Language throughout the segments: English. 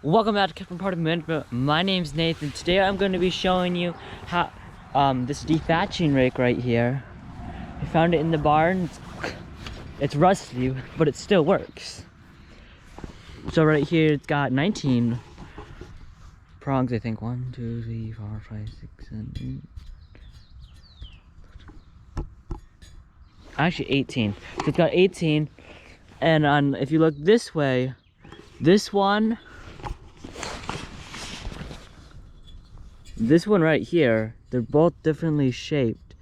Welcome back to Kepner Part of Management. My name's Nathan. Today I'm going to be showing you how this dethatching rake right here. I found it in the barn. It's rusty, but it still works. So right here it's got 19 prongs, I think. 1, 2, 3, 4, 5, 6, 7, 8. Actually 18. So it's got 18, and if you look this way, this one right here, they're both differently shaped.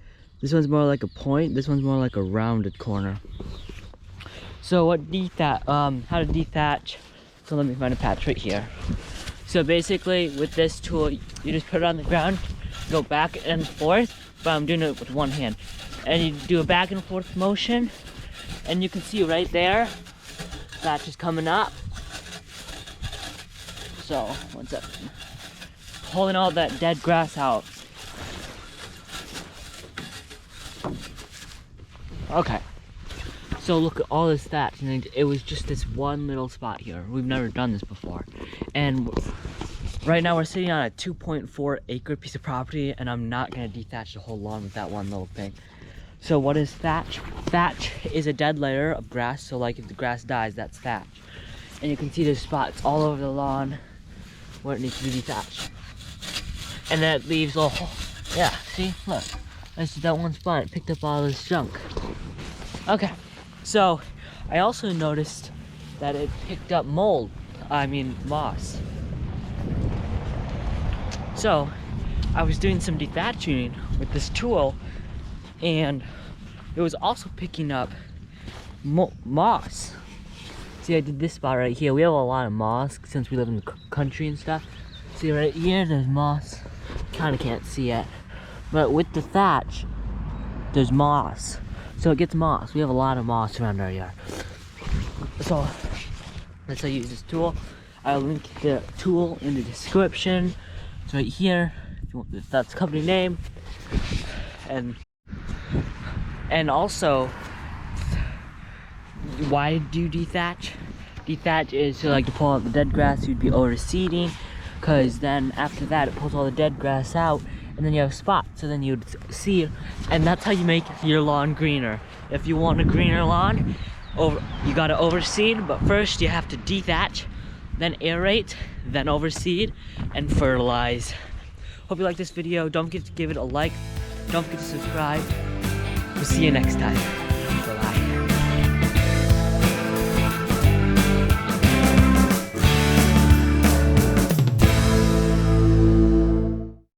This one's more like a point, this one's more like a rounded corner. So how to dethatch, so let me find a patch right here. So basically with this tool, you just put it on the ground, go back and forth, but I'm doing it with one hand. And you do a back and forth motion, and you can see right there, thatch is coming up. So, what's up? Pulling all that dead grass out. Okay. So look at all this thatch, and it was just this one little spot here. We've never done this before. And right now we're sitting on a 2.4 acre piece of property, and I'm not gonna dethatch the whole lawn with that one little thing. So what is thatch? Thatch is a dead layer of grass, so like if the grass dies, that's thatch. And you can see there's spots all over the lawn where it needs to be dethatched. And then it leaves a hole. Yeah, see, look. That's that one spot, it picked up all this junk. Okay, so I also noticed that it picked up moss. So I was doing some dethatching with this tool, and it was also picking up moss. See, I did this spot right here. We have a lot of moss since we live in the country and stuff. See right here, there's moss. Kind of can't see it, but with the thatch, there's moss. So it gets moss. We have a lot of moss around our yard. So that's how you use this tool. I'll link the tool in the description. It's right here. If that's the company name. And also, why do you dethatch? Dethatch is to pull out the dead grass. You'd be overseeding, because then after that it pulls all the dead grass out, and then you have spots, so then you'd seed, and that's how you make your lawn greener. If you want a greener lawn, you gotta overseed, but first you have to dethatch, then aerate, then overseed, and fertilize. Hope you like this video. Don't forget to give it a like. Don't forget to subscribe. We'll see you next time.